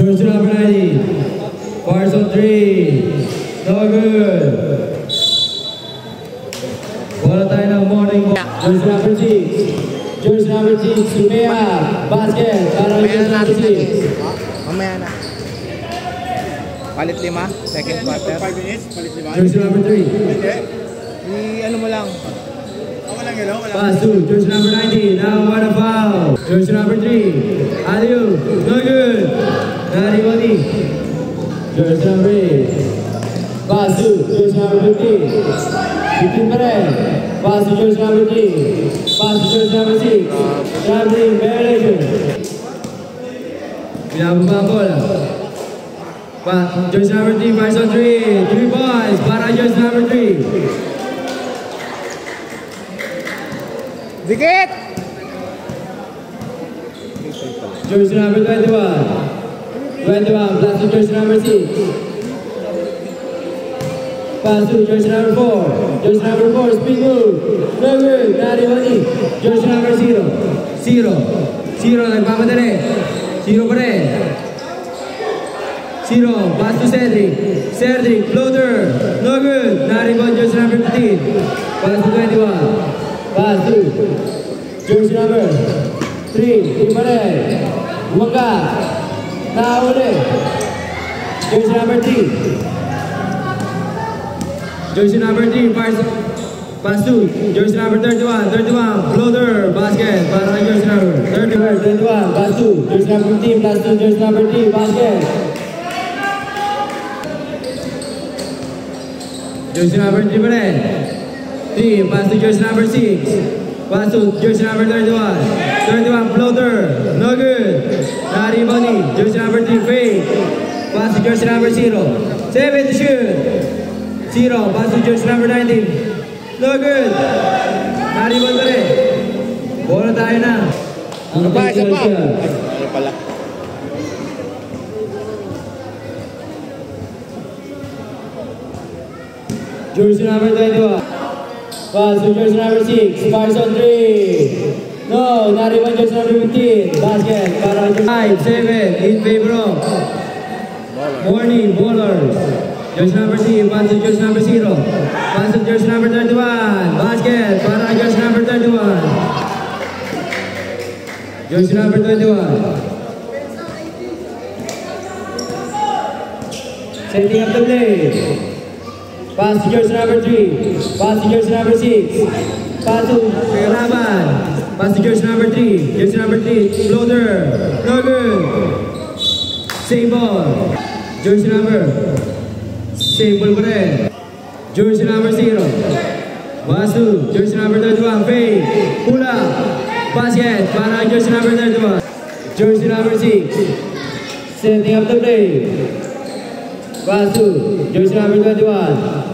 Jersey number 90. Fires on 3. No good. Bola tayo ng morning ball. Jersey number 6. Jersey number 6. Sumea. Basket. Para jersey number 6. Mamaya na. Palit 5. Second quarter. 5 minutes. Palit 5. Jersey number 3. Ano mo lang. Pass to jersey number 90. Now what a foul. Jersey number 3. Aliu. No good. Dari Wadi. Jersey number 8. Pass to jersey number 15. 15 Perez. Pass to jersey number 3. Pass to jersey number 6. Traveling violation. Pinababa ang bola. Jersey number 3. Fires on 3. 3 points para jersey number 3. Dikit! Jersey number 21. 21 plus to jersey number 6. Pass to jersey number 4. Jersey number 4, speed move. No good. Dari Wadi. Jersey number 0. 0. Nagmamadali. 0 pa rin. 0. Pass to Cedric. Cedric, floater. No good. Dari Wadi, jersey number 15. Pass to 21. Pass to jersey number 3. Imanel. Umaga. Nauli. Jersey number 3. Jersey number 3. Pass to jersey number 31. 31. Floater. Basket. Para jersey number 31. Pass to jersey number 15. Pass to jersey number 3. Basket. Jersey number 3 pa rin. 3, pass to jersey number 6. Pass to jersey number 31. 31, floater. No good. Dari Boni. Jersey number 3, fake. Pass to jersey number 0. 7 to shoot. 0, pass to jersey number 19. No good. Dari Boni pa rin. Bola tayo na. Isa pa. Ano pala? Jersey number 21. Pass to jersey number 6. Fires on 3. No, not even jersey number 15. Basket. Para 5, 7. In favor of Morning Bowlers. Jersey number 3. Pass to jersey number 0. Pass to jersey number 31. Basket. Para jersey number 31. Jersey number 21. Setting up the play. Pass to jersey number 3. Pass to jersey number 6. Pass to Raban. Pass to jersey number 3. Jersey number 3. Floater. No good. Same ball. Jersey number. Same ball pa rin. Jersey number 0. Pass to jersey number 31. Fake. Pull up. Basket. Para jersey number 31. Jersey number 6. Setting up the play. Pass to jersey number 21.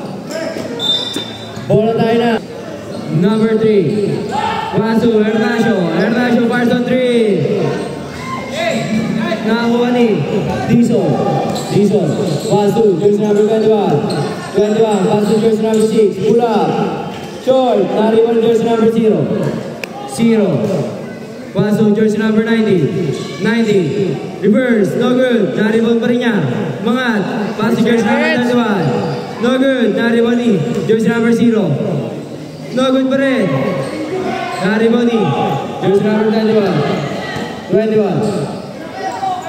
Bola tayo na. Number 3. Pass to Hernacio. Hernacio fires on 3. Nakakuha ni Dizon. Pass to jersey number 21. 21. Pass to jersey number 6. Pull up. Short. Nariwan jersey number 0. 0. Pass to jersey number 90. 90. Reverse. No good. Nariwan pa rin niya. Mangat. Pass to jersey number 21. No good. Nariboni. Jersey number 0. No good pa rin. Nariboni. Jersey number 21. 21.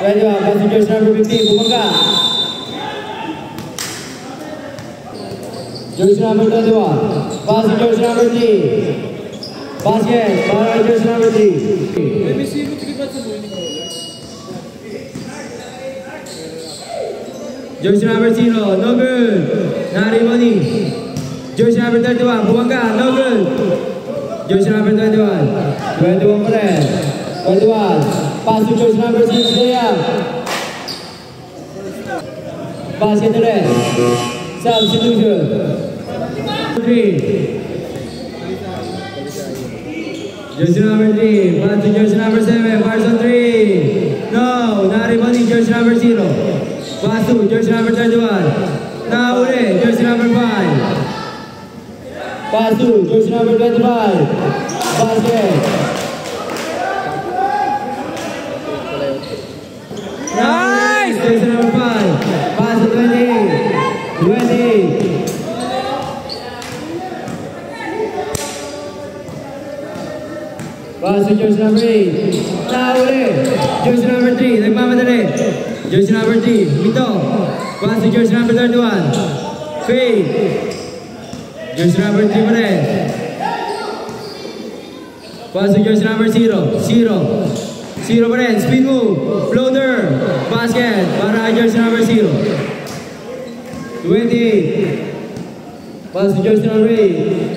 Pass to jersey number 15. Bumaga. Jersey number 21. Pass to jersey number 3. Basket. Para jersey number 3. Jersey number 0, no good. Nariboni. Jersey number 31, Bumaga, no good. Jersey number 21. 21 pa rin. 21. Pass to jersey number 6, layup. Basket ulit. Substitution. 3. Jersey number 3. Pass to jersey number 7. Fires on 3. No, Nariboni. Jersey number 0. Pass to jersey number 31. Nauli, jersey number 5. Pass to jersey number 25. Basket. Nice! to jersey number 8. Nauli. Jersey number 3. Nagmamadali. Jersey number 3. Mito. Pass to jersey number 31. Fade. Jersey number 3 pa rin. Pass to jersey number 0. 0 pa rin. Speed move. Floater. Basket. Para jersey number 0. 28. Pass to jersey number 8.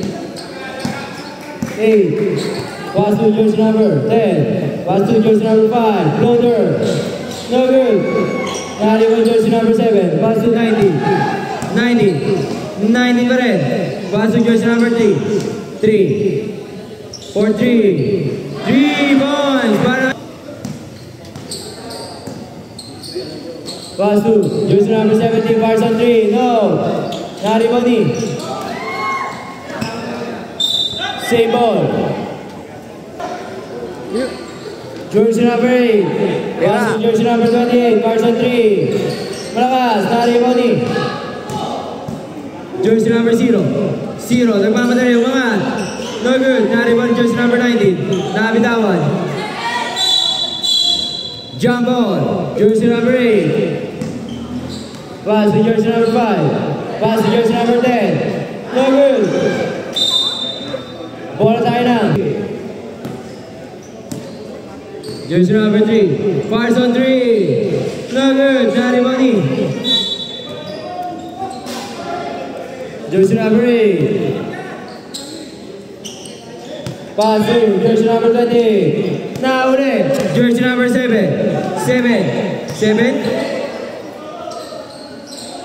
8. Pass to jersey number 10. Pass to jersey number 5. Floater. No good. Nariwan jersey number 7. Pass to 90. 90 pa rin. Pass to jersey number 3. 3. For 3. 3 points. Para pass to jersey number 17. Pass on 3. No. Nariwan ni. Same ball. Jersey number 8. Pass to jersey number 28. Carson 3. Malakas. Nariwan ni. Jersey number 0. Nagmamadali. Umangat. No good. Nariwan jersey number 19. Nabitawan. Jump ball. Jersey number 8. Pass to jersey number 5. Pass to jersey number 10. No good. Bola tayo na. Jersey number 3. Fires on 3. No good. Nariwan ni. Jersey number 8. Pass to jersey number 20. Nauli. Jersey number 7.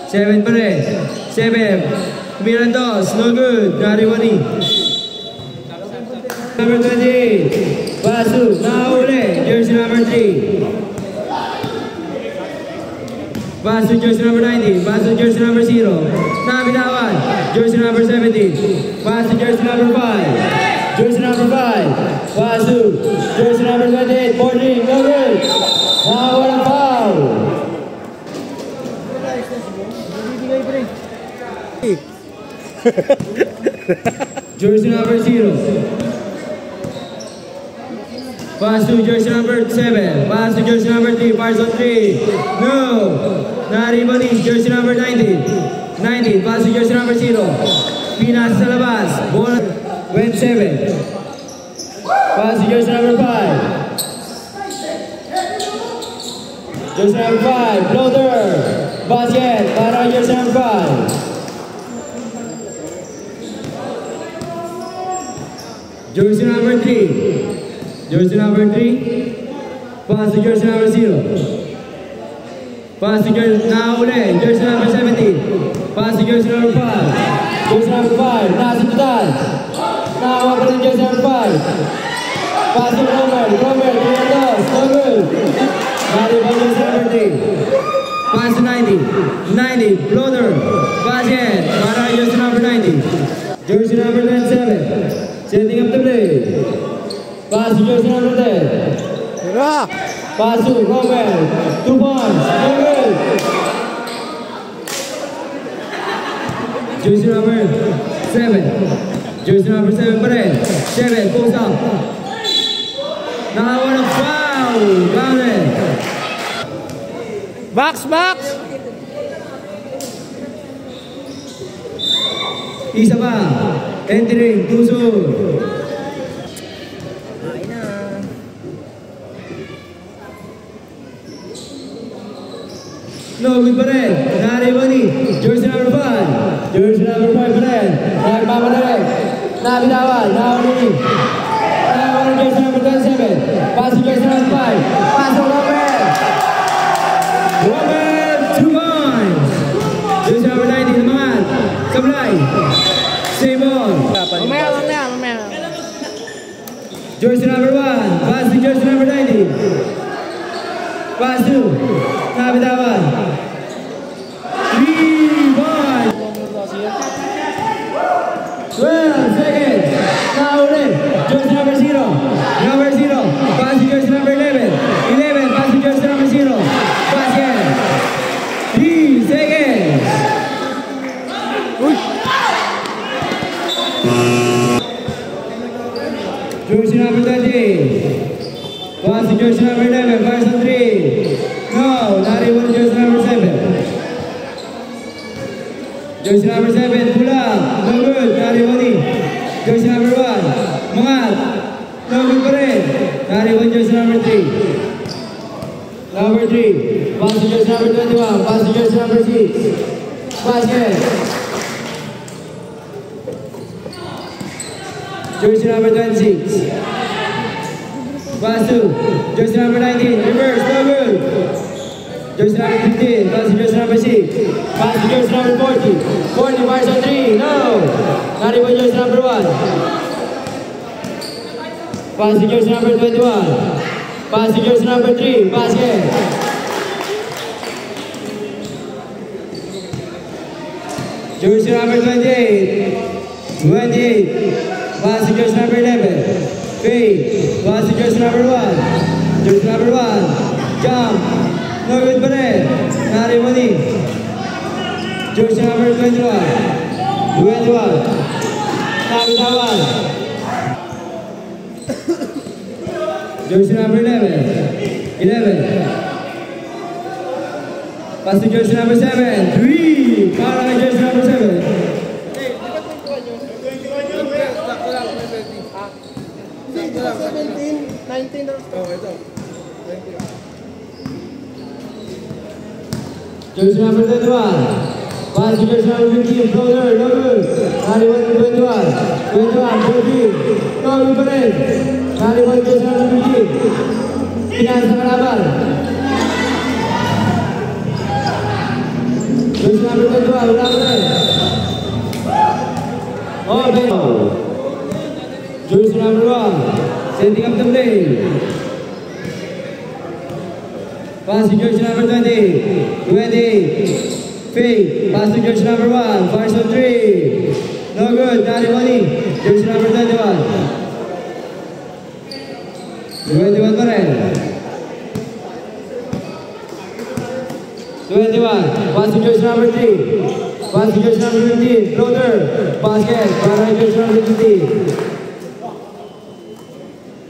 7 pa rin. 7. Mirandos. No good. Nariwan ni. Number 28. Pass to Nauli. Jersey number 3. Pass to jersey number 19. Pass to jersey number 0. Nabitawan. Jersey number 17. Pass to jersey number 5. Jersey number 5. Pass to jersey number 28. 14. No good. Now what a foul. Jersey number 0. Pass to jersey number 7. Pass to jersey number 3. Pass on 3. No. Nariwan ni jersey number 19. 19. Pass to jersey number 0. Pinas sa labas. Ball 27. Pass to jersey number 5. Jersey number 5. Floater. Basket. Para jersey number 5. Jersey number 3. Jersey number 3. Pass to jersey number 0. Pass to jersey Nauli. Jersey number 17. Pass to jersey number 5. Jersey number 5. Nasa total. Nakuha pa rin jersey number 5. Pass to Romer. 3 no good. Nariwan jersey number 3. Pass to 90. Floater. Basket. Para jersey number 90. Jersey number 27. Setting up the play. Pass to jersey number 10. Pass to Romer. 2 points. No good. Jersey number 7. Jersey number 7 pa rin. 7. Post up. Nakawa ng foul. Garen. Box. Isa pa. Entering. Tusod. No good pa rin. Nariwan ni jersey number 5. Jersey number 5 pa rin. Nagmamadali. Nabitawan. Nauli ni. Nabitawan jersey number 27. Pass to jersey number 5. Pass to Romer. 2 points. Jersey number 90. Namangat. Sablay. Same ball. Mamaya. Jersey number 1. Pass to jersey number 90. Pass to Nabitawan. 3 points. 12 seconds. Nauli. Jersey number 0. Pass to jersey Pass to jersey number 11, fires on 3. No, not even jersey number 7. Jersey number 7, pull up. No good, not even in. Jersey number 1, Mangat. No good pa rin. Not even jersey number 3. Number 3, pass to jersey number 21, pass to jersey number 6. Basket. Jersey number 26. Pass to jersey number 19. Reverse, no good. Jersey number 15. Pass to jersey number 6. Pass to jersey number 40. 40 fires on 3. No. Not even jersey number 1. Pass to jersey number 21. Pass to jersey number 3. Basket. Jersey number 28. 28. Pass to jersey number 11. Fade. Pass to jersey number 1. Jersey number 1. Jump. No good pa rin. Not even in. Jersey number 21. 21. Nabitawan. Jersey number 11. 11. Pass to jersey number 7. 3. Para kay jersey number 7. Jersey number 21. Pass to jersey number 15. Floater, no good. 91 21. 21, 14. No good pa rin. 91 jersey number 15. Pinasa sa kalaban. Jersey number 21. Wala pa rin. Okay. Jersey number 1. Setting up the play. Pass to jersey number 20. 20. Fake. Pass to jersey number 1. Fires on 3. No good. Not even. Jersey number 21. 21 pa rin. 21. Pass to jersey number 3. Pass to jersey number 15. Floater. Basket. Para kay jersey number 15.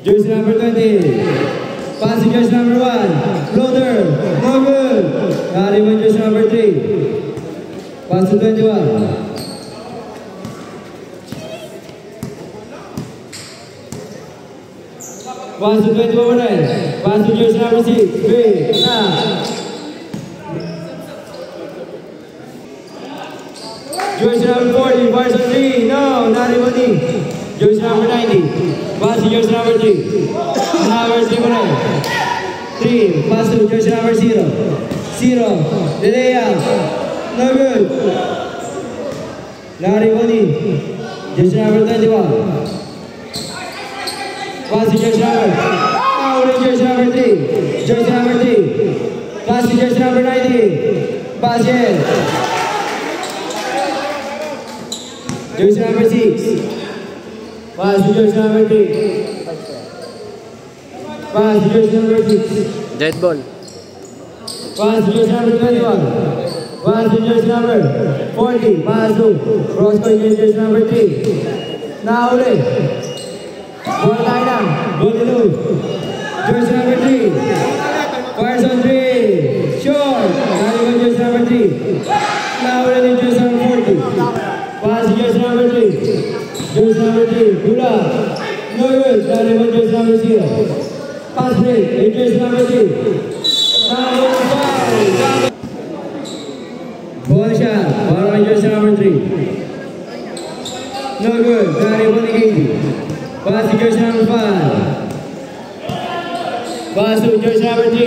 Jersey number 20. Pass to jersey number 1. Floater. No good. Not even jersey number 3. Pass to 21. Pass to 21 rin. Pass to jersey number 6. Wait. Na. Jersey number 40. Fires on 3. No. Not even. Jersey number 90. Pass to jersey number 3. Number 3. Pass to jersey number 0. 0. Delea. No good. Larry Boni. Jersey number 21. Pass to jersey number. Out in jersey number 3. Jersey number 3. Pass to jersey number 90. Basket. Jersey number 6. Pass to jersey number 3. Pass to jersey number 6. Dead ball. Pass to jersey number 21. Pass to jersey number 40. Pass to cross court jersey number 3. Now ulit. Ball line down. Ball to lose. Jersey number 3. Fires on 3. Short. Now jersey number 3. Now ulit jersey number 40. Pass to jersey number 3. Jersey number 3. Pull up. No good. Now jersey number 0. Pass break. Jersey number 3. Now foul. Ball shot. Ball on jersey number 3. No good. Not even negated. Pass to jersey number 5. Pass to jersey number 3.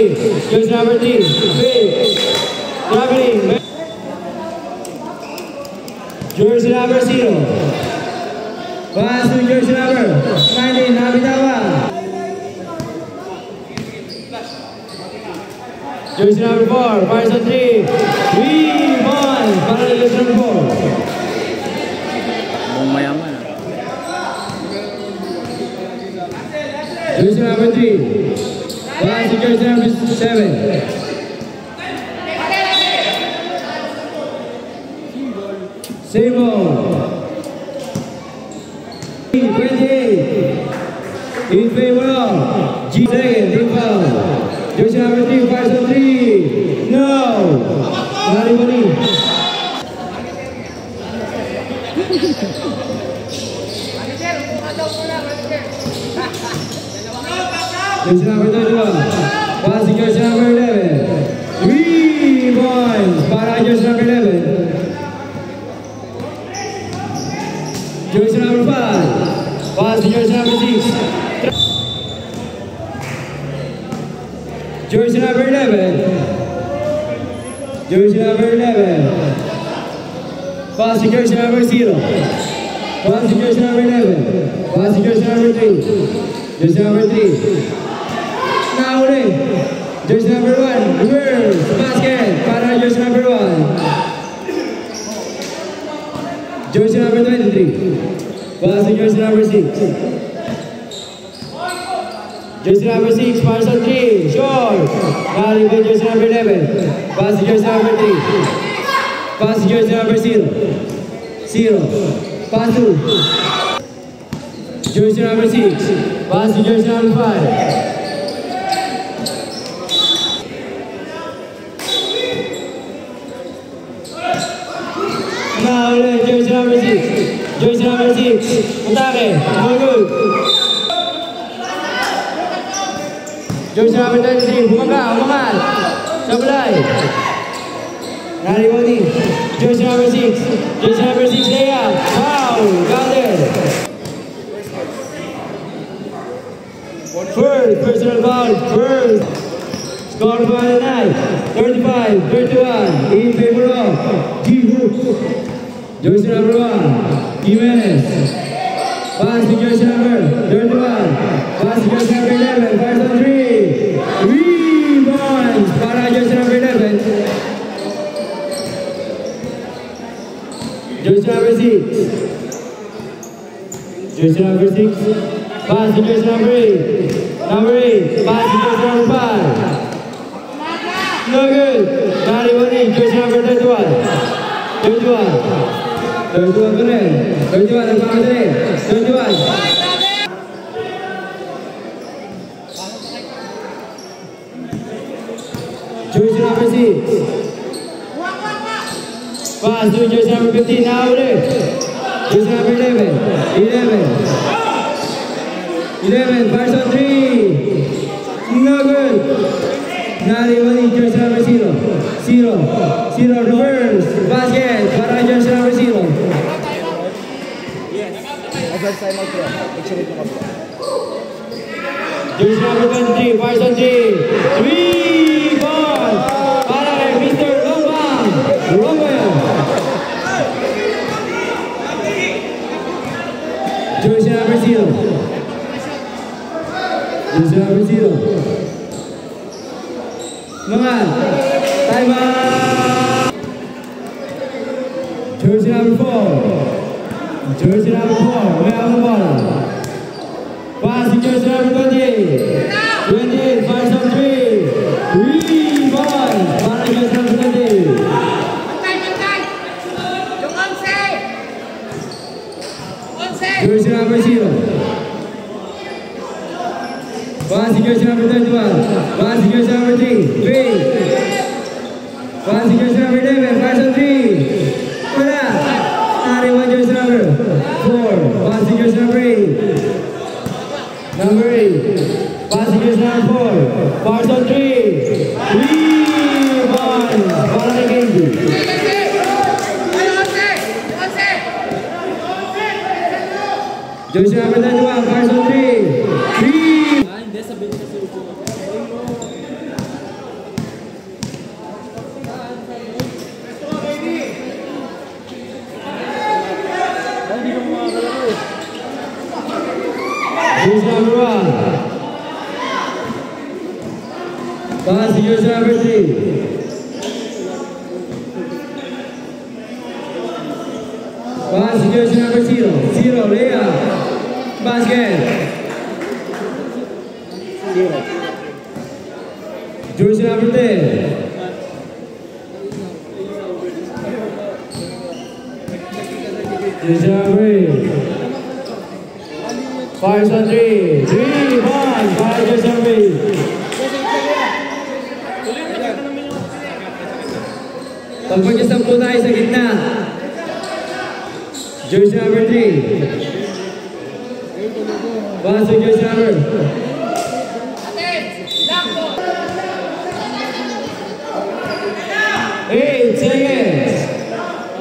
Jersey number 3. Big. Traveling. Jersey number 0. Pass to jersey number 19. Nabitawan. Jersey number 4. Fires on 3. 3-1. Para kay jersey number 4. Mayaman. Jersey number 3. Pass to jersey number 7. Same ball. 28. In favor of G. Second. Jersey number 3, fires on 3. No. Not even. Jersey number 31. Passing jersey number 11. 3 points para jersey number 11. Jersey number 5. Passing jersey number 6. Jersey number 11. Jersey number 11. Passing jersey number 0. Passing jersey number 11. Passing jersey number 3. Jersey number 3. Now jersey number 1. Reverse basket para jersey number 1. Jersey number 23. Passing jersey number 6. Jersey number 6, pass on 3, short. Now by jersey number 11. Passing jersey number 3. Passing jersey number 0. 0. Pass 2. Jersey number 6. Passing jersey number 5. Now jersey number 6. Jersey number 6. Atake. No good. Jersey number 23. Umangat. Sablay. Nariboni. Jersey number 6. Jersey number 6. Layup. Foul. Counted. First. Personal foul. First. Score for the night. 35-31. In favor of G-Hoop. Jersey number 1. Jimenez. Pass to jersey number 31. Pass to jersey number 11. Fires on 3. 3 points para jersey number 11. Jersey number 6. Jersey number 6. Pass to jersey number 8. Number 8. Pass to jersey number 5. No good. Nariboni. Jersey number 31. 31. 31 keren. 31 ang pangalan. 31. Jersey number 6. Pass to jersey number 15. Now jersey number 11. 11. Pass on 3. No good. Nariboni. Jersey number 0. 0. Reverse basket para jersey number 0. Time out bro. Excelente mo bro. Jersey number 23, fires on 3. 3 points para kay Mr. Longbang. Romeo. Jersey number 0. Jersey number 0. Mga time out. Jersey number 4. Jersey number 4, may ang bola. Pass to jersey number 28. 28, fires on 3. 3 points para jersey number 28. Yung 11. Jersey number 0. Pass to jersey number 31. Pass to jersey number 3. 3. Pass to jersey number 11, fires on 3. Wala. Nariwan jersey number 4. Passing jersey number 8. Number 8. Passing jersey number 4. Fires on 3. 3 points para kay Genji. Jersey number 31. Fires on 3. 3. Jersey number 1. Pass to jersey number 3. Pass to jersey number 0. 0, layup. Basket. 0. Jersey number 10. Jersey number 8. Fires on 3. 3 points. Fires jersey number 8. Magpagkasampu tayo sa gitna. Jersey number 3. Pasok jersey number. 8 seconds.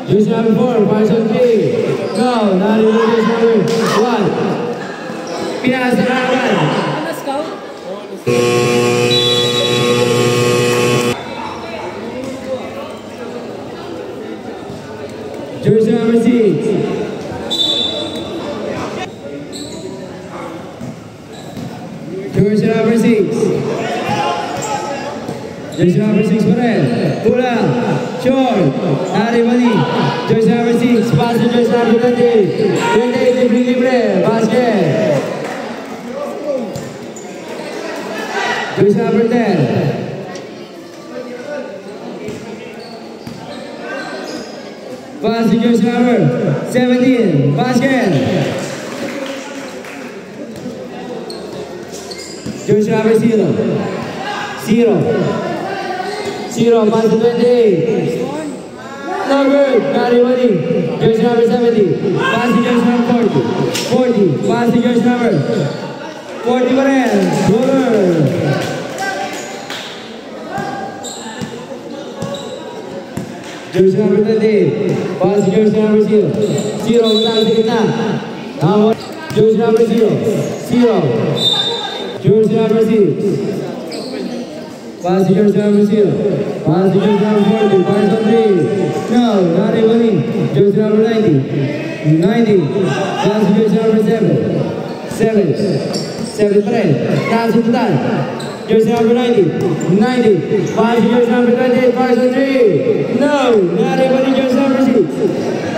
Jersey number 4. Pasok 3. Go. Nari mo jersey number 1. Pinasa na naman. Jersey number 6. Jersey number 6. Jersey number 6 pa rin. Pulang. Short. Nari mali. Jersey number 6. Pass to jersey number 20. 28 libre. Basket. Jersey number 10. Pass to jersey number 17. Basket. Jersey number 0. 0. Pass to 28. No good. Nari mali. Jersey number 70. Pass to jersey number 40. Pass to jersey number 40 pa rin. Roller. Jersey number 38. Pass to jersey number 0. 0. Matang sa gitna. Jersey number 0. Jersey number 6. Pass to jersey number 0. Pass to jersey number 40. Pass on 3. No. Nari mali. Jersey number 90. Pass to jersey number 7. 7 pa rin. Nasutan. Jersey number 90. Pass to jersey number 28. Pass on 3. No. Nari mali. Jersey number 6.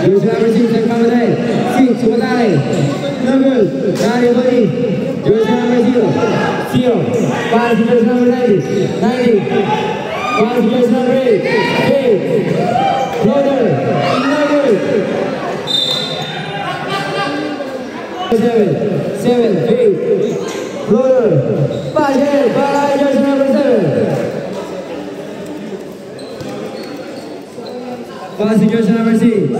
Jersey number 6. Nagkamatay. 6. Sumatay. No good. Nari mali. Jersey number 0. Pass to jersey number 90. Pass to jersey number 8. Floater. No good. 7. 8. Floater. Basket. Para jersey number 7. Pass to jersey number 6.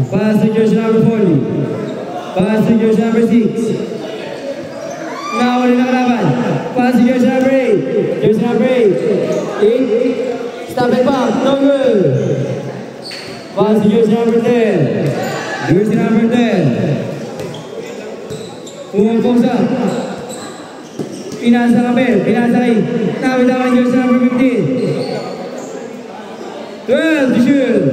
Pass to jersey number 40. Pass to jersey number 6. Now ulit na kalaban. Pass to jersey number 8. Jersey number 8. Stop and pump. No good. Pass to jersey number 10. Jersey number 10. Pumupungsa. Pinasa kapel. Pinasa kay. Nabitawan jersey number 15. 12 to shoot.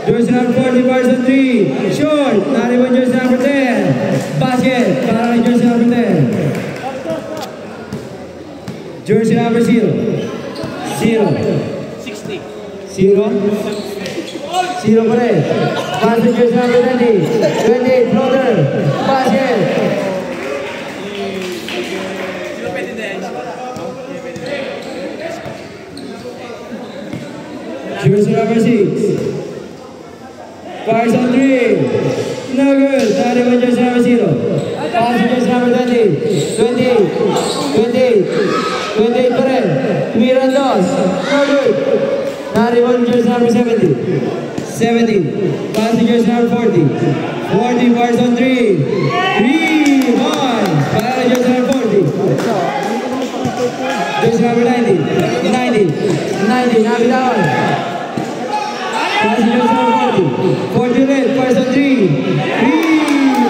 Jersey number 40. Pass on 3. Short. Nariban jersey number 10. Basket. Para kay jersey number 10. Jersey number 0. 60. 0 pa rin. Pass to jersey number 20. 28. Floater. Basket. Jersey number 6. Pass on 3. No good. Nariban jersey number 0. Pass to jersey number 28 pa rin. Tumiran dos. No good. Nariban jersey number 17. Pass to jersey number 40. Pass on 3. 3. 1. Para jersey number 40. Jersey number 90. Nabitawan. Pass to jersey number 40. 40 red. Pass on 3. 3.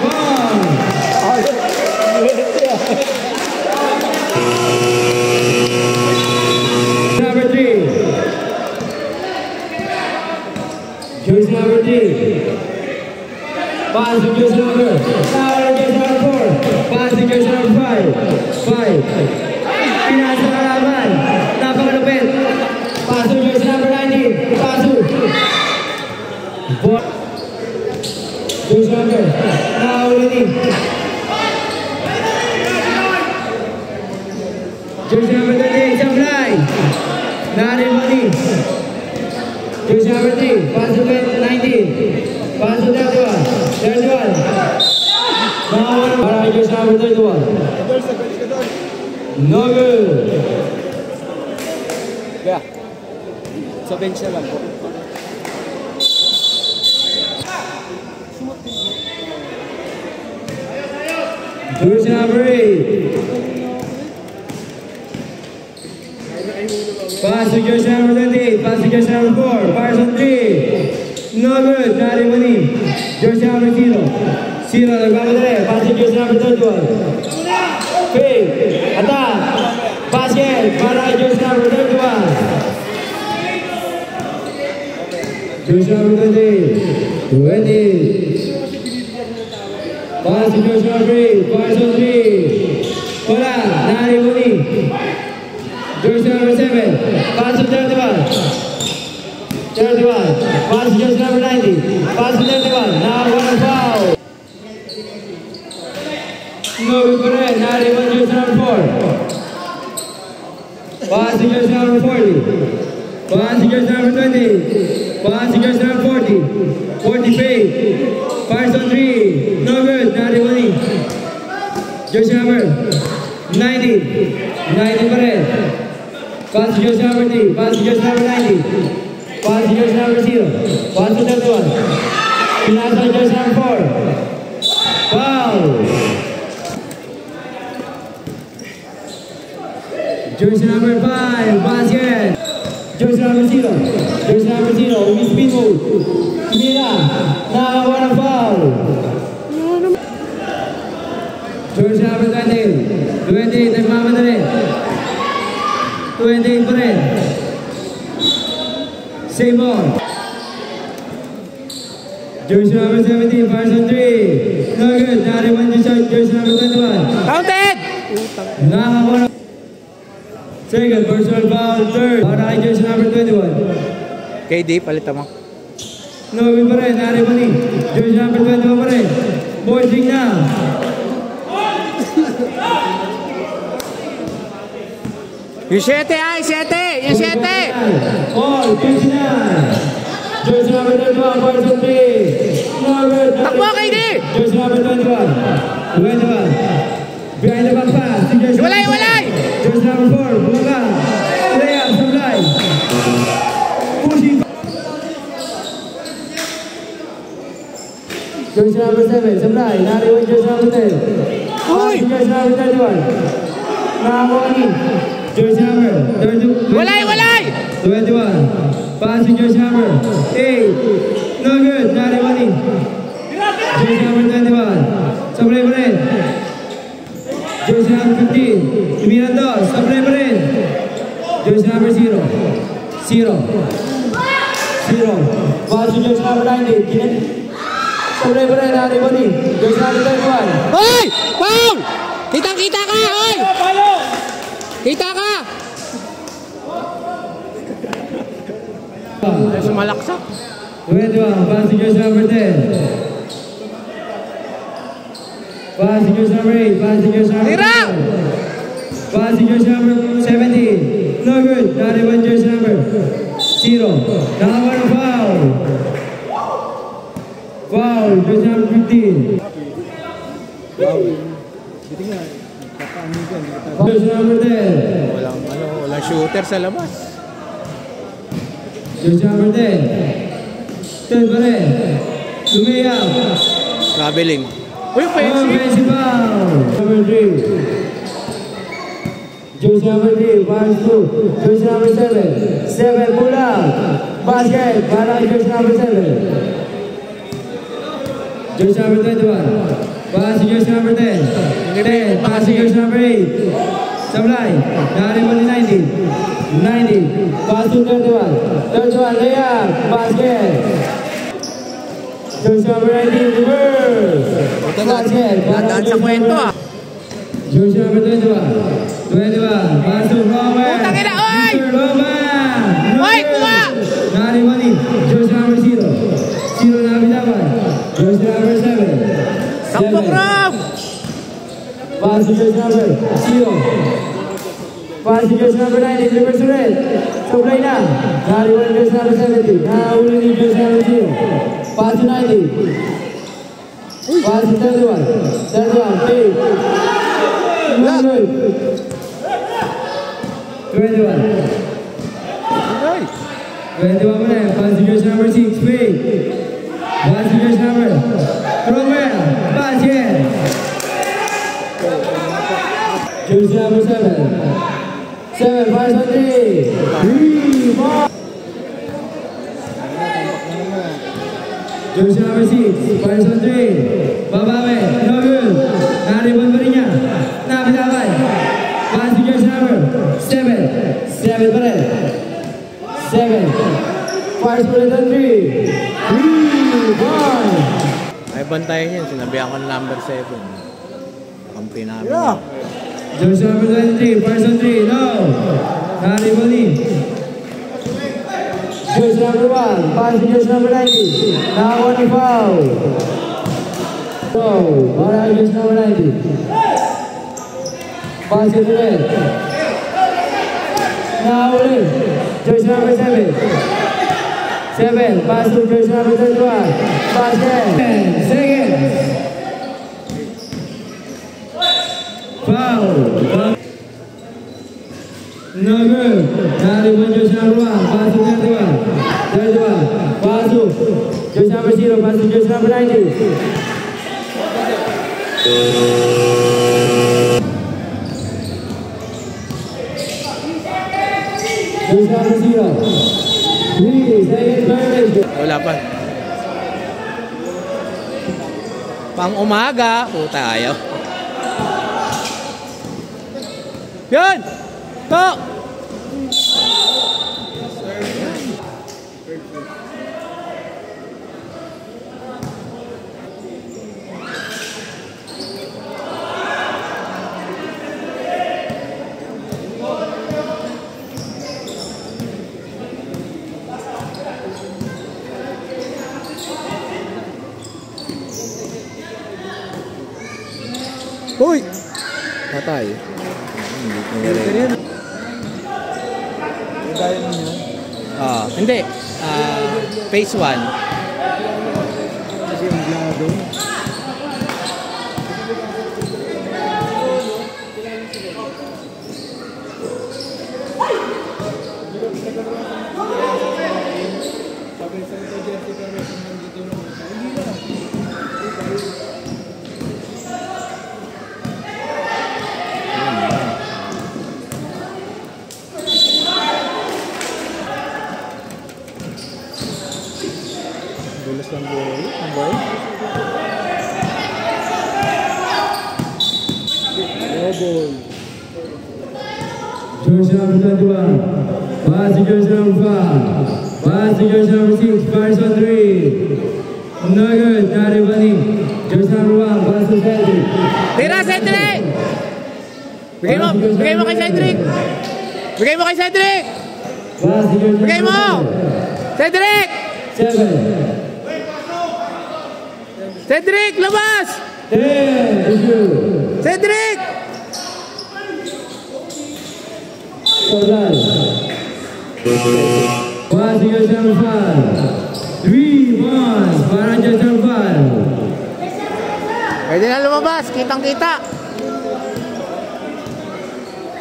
1. Number 3. Jersey number 3. Pass to jersey number. Now jersey number 4. Pass to jersey number 5. Pinasa kalaban. Napakalupit. Pass to jersey number 19. Pass to. Jersey number. Now ulitin. Jersey number 38. Supply. Nari mali. Jersey number 3. Pass to 19. Pass to 31. 31. Now para jersey number 31. No good. Kaya. Sa bench na lang po. Jersey number 8. Pass to jersey number 28. Pass to jersey number 4. Fires on 3. No good. Not even money. Jersey number 0. 0. Nagmamadali. Pass to jersey number 31. Fake. Attack. Basket. Para jersey number 31. Jersey number 20. 20. Pass to jersey number 8. Fires on 3. Wala. Not even money. Jersey number 7, pass to 31. 31, pass to jersey number 90, pass to 31, now one foul. No good for it, 91, jersey number 4. Pass to jersey number 40, pass to jersey number 20, pass to jersey number 40, 40 fake, fires on 3, no good, 91. Jersey number 90, 90 for it. Pass to jersey number 3, pass to jersey number 90, pass to jersey number 0, pass to 31, pass to jersey number 4, foul! Jersey number 5, basket, jersey number 0, jersey number 0, with speed move, Mira, now one foul! Jersey number 20, 20, nagmamadali. 28 pa rin. Same ball. Jersey number 17, fires on 3. No good. Nariwan yung shot. Jersey number 21. Counted! Nakakuha. Second, personal foul. Third. Para kay jersey number 21. KD, palitan mo. No good pa rin. Nariwan ni. Jersey number 21 pa rin. Boarding na. Yung 7 ay, 7! Yung 7! All, 59. Jersey number 21, fires on 3. No good. Takbo, KD! Jersey number 21. 21. Behind the back pass. Walay, walay! Jersey number 4. Bulaga. Layup. Supply. Pushing. Jersey number 7. Supply. Nariwan jersey number 10. Uy! Jersey number 31. Nakakuha ni. Jersey number 32. Walay, walay! 21. Passing jersey number 8. No good. Nariwan ni. Jersey number 21. Supply pa rin. Jersey number 15. Tumiran doon. Supply pa rin. Jersey number 0. 0. 0. Passing jersey number 90. Supply pa rin. Nariwan ni. Jersey number 31. Hoy! Foul! Kitang-kita ka! Hoy! Kita ka! Ay, sumalaksak. 21, passing jersey number 10. Passing jersey number 8, passing jersey number 9. Tira! Passing jersey number 17. No good. Nariwan jersey number 0. Nakakuha ng foul. Foul, jersey number 15. Jersey number 10. Walang shooter sa labas. Jersey number 10. 10 pa rin. Lumiyaw. Traveling. Uy, Offensive foul. Number 3. Jersey number 3. Fires 2. Jersey number 7. 7 pull out. Basket. Para kay jersey number 7. Jersey number 21. Passing jersey number 10. 10. Passing jersey number 8. Sablay. Nariwan ni 90. 90. Pass to 31. 31. Layup. Basket. Jersey number 19. Reverse. Basket. Dadaan sa kwento ah. Jersey number 21. 21. Pass to Roman. Putang ina, oy! Mr. Roman. Oy, kuha! Nariwan ni jersey number 0. 0 na binaban. Jersey number 7. Sampok ram! Passing jersey number 0. Passing jersey number 90. Reverse to red. Supply na. Nariwan jersey number 70. Nahuli ni jersey number 0. Pass to 90. Pass to 31. 31. Take. No good. 21. 21 pa rin. Passing jersey number 6. Fake. Passing jersey number. Romero. Basket. Jersey number 7. 7, fires on 3. 3, 4. Jersey number 6, fires on 3. Babawi, no good. Naribon pa rin niya. Nabitawan. Pass to jersey number 7. 7 pa rin. 7. Fires ulit on 3. 3, 1. Ay, bantayan yan. Sinabihan ko ng number 7. Kampi namin. Yeah. Jersey number 23, fires on 3. No. Naribon ni. Jersey number 1, pass to jersey number 90. Now only foul. So, para jersey number 90. Pass it ulit. Now ulit. Jersey number 7. 7, pass to jersey number 31. Pass 10 seconds. Foul. No good. Naribon jersey number 1. Pass to 31. 31. Pass to jersey number 0. Pass to jersey number 90. Jersey number 0. 3 seconds violation. Wala pa. Pang umaga. Puta, ayaw. Yun! To! Uy! Patay. Hindi. Phase 1. Kasi yung blado. Dulas ng boy. Ang boy. Double. Jersey number 21. Pass to jersey number 5. Pass to jersey number 6. Fires on 3. No good. Naribon ni. Jersey number 1. Pass to Cedric. Tira, Cedric! Bigay mo kay Cedric! Bigay mo kay Cedric! Pass to jersey Bigay mo! number Cedric! 7. Cedric, labas! 10. Issue. Cedric! Total. Pass to jersey number 5. 3-1. Para jersey number 5. Pwede na lumabas, kitang-kita.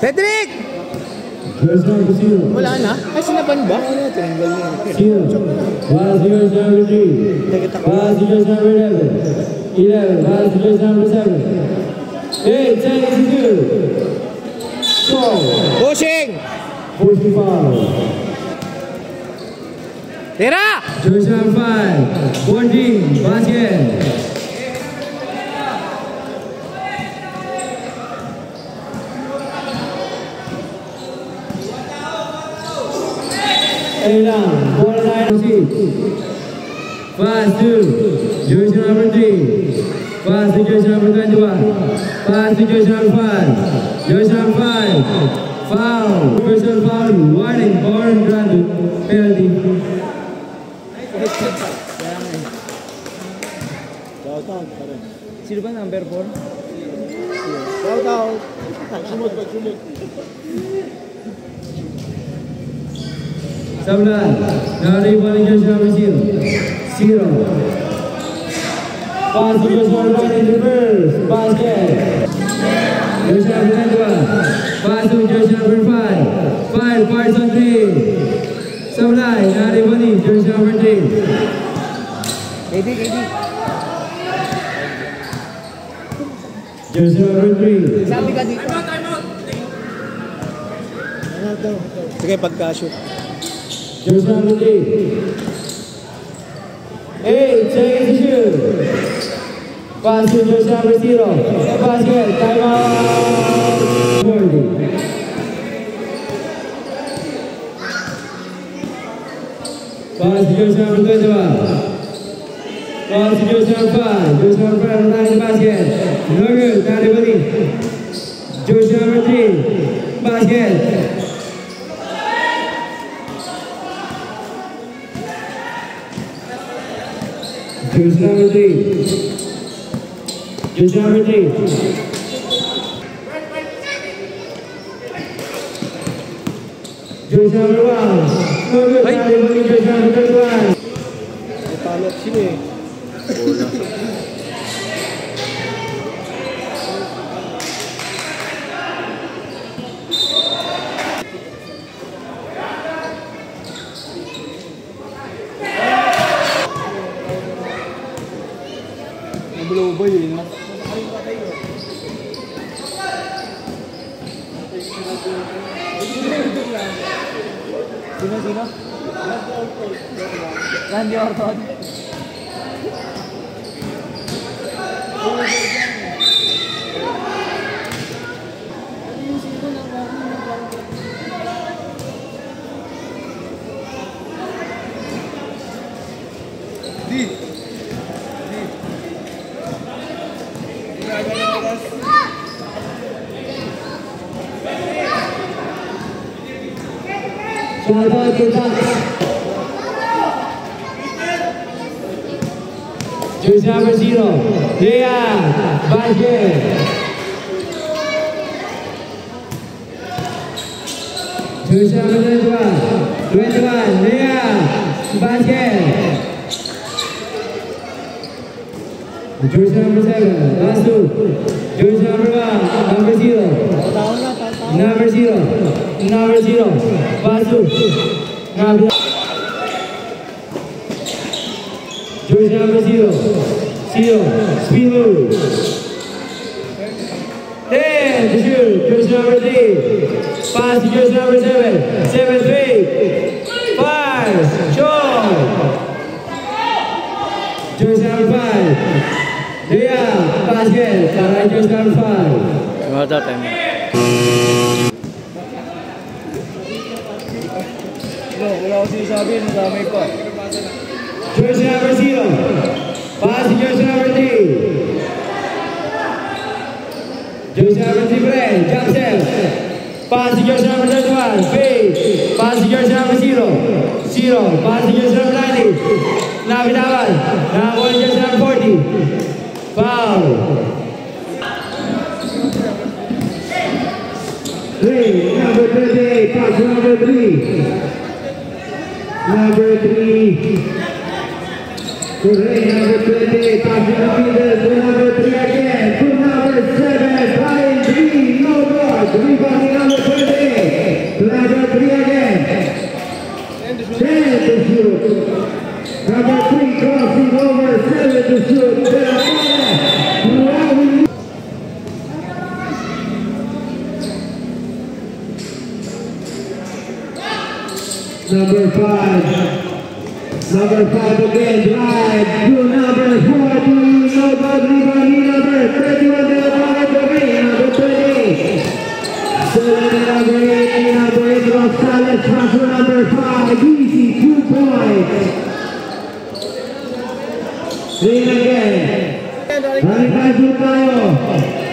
Cedric! Jersey number 0. Wala na? Ay, sinaban ba? Tinanggal niya. Zero. Pass to jersey number 3. Pass to jersey number 11. 11. Pass to jersey number 7. 8 seconds to do. Score. Pushing! 40 foul. Tira! Jersey number 5. 14. Basket. Down, 49-6. Pass to jersey number 3. Pass to jersey number 21. Pass to jersey number 5. Jersey number 5. Foul. Personal foul. Warning. Born granted. Penalty. Sino ba number 4? Shout out. Sumot. Sablan. Naribon ni jersey number 0. 0. Pass to jersey number 1 in reverse. Basket. Jersey number 21. Pass to jersey number 5. 5 parts on 3. Sablay. Naribon ni jersey number 3. KD. Jersey number 3. Sabi ka dito. Sige, pagka-shoot. Jersey number 3. 8 seconds to shoot. Pass to jersey number 0. Basket. Time out. 40. Pass to jersey number 21. Pass to jersey number 5. Jersey number 5 running the basket. No good. Not able. Jersey number 3. Basket. Jersey number 3. Jersey number 3. Jersey number 1. No good. Not able. Jersey number 31. Palot sila eh. Nabulo ba yun? Sino? Randy Orton. Shout kita. Jersey number 0. Lea. Basket. Jersey number 21. Lea. Basket. Jersey number 7. Last two. Jersey number 1. Number 0. Number 0. Number 0. Pass to number. Jersey number 0. 0. Speed move. 10 to shoot. Jersey number 3. Pass to jersey number 7. 7 3. 5. Short. Jersey number 5. Lea. Basket. Para jersey number 5. Wala time. Wala ko sinasabi, nadamay pa. Jersey number 0. Pass to jersey number 3. Jersey number 3 Fred. Jump set. Pass to jersey number 31. Fade. Pass to jersey number 0. 0. Pass to jersey number 90. Nabitawan. Nakakuha ng jersey number 40. Foul. 3. Number 28. Pass to number 3. Number 3. Number 28. Pass to number 3 again. To number 7. Brian Green. No good. Rebounding number 28. Number 3 again. 10 to shoot. Number 3 crossing over. 7 to shoot. Number 5. Number 5 again, drive to number 40. No good, rebounding number 31. Number 20. Number 8. Number 8. Rosales. Transfer number 5. Easy 2 points. Ring again. Balik tayo.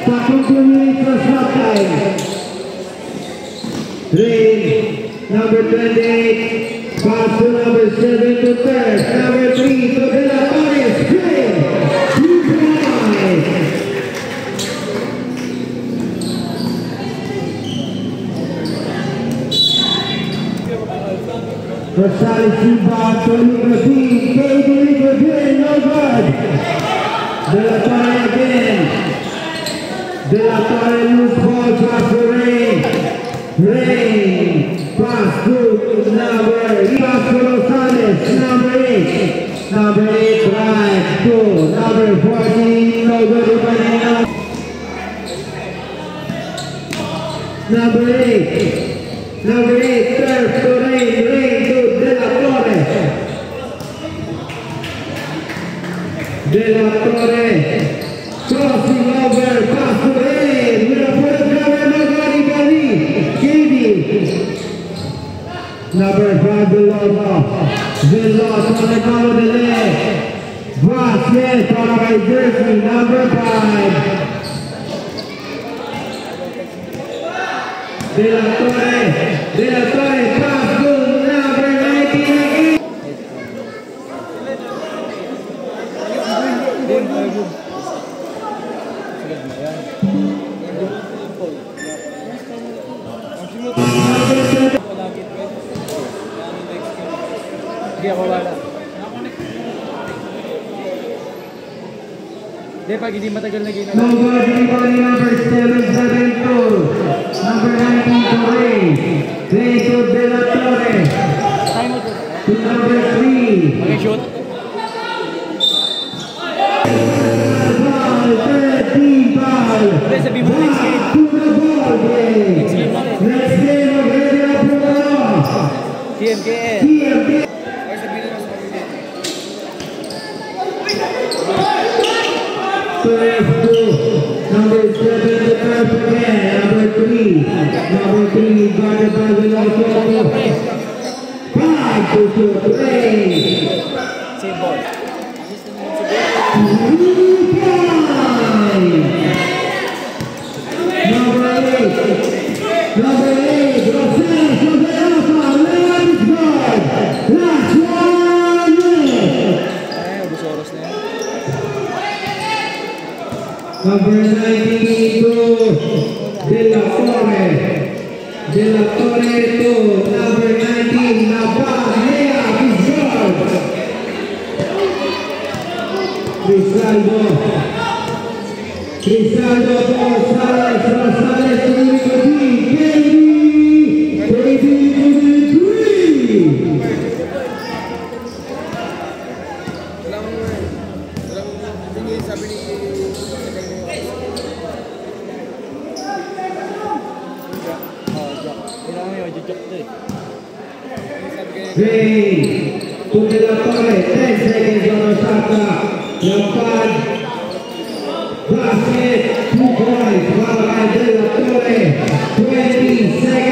Takong 2 minutes na stop time. Ring. Number 28, pass to number 7 to third. Number 3 to De La Torres. Great. 2 points. Rosales rebound to Liverpool. Baby Liverpool, no good. De La Torres again. De La Torres loose ball, pass to Rain. Rain. Pass to number Rosales, number 8. Number 8, drive to number 14. No good, number 8. Number serve to Rain to De La Torre. De La Torre crossing over, pass to Rain. With a full cover, Magari Katie. Number 5, Villas on the color of the leg. Vasquez on our jersey, number 5. De La Torre, pass to number 19. Hindi ako wala. Hindi, pag hindi matagal na ginagawa. Number 772, number 19 to Ray to De La Torre, to number 3. Mag-shoot. Ball, 13 ball. Hindi, sabi mo next game. To the ball game. Next game natin. Next game of Radio Pro. TMKN. TMK. First to number 7, the first again, number 3, guarded by Veloso. 5 to shoot, Ray. Same ball. Number 8, Rosales from the Alpha, left guard. Last 1 minute. Ay, ubus oras na yan. Number 92, De La Torre to number 19, Navajea, Cristaldo to Rosales to the Katie to the 3. Ray to De La Torre, 10 seconds on the shot clock. Lampard, basket, 2 points, followed by De La Torre, 20 seconds.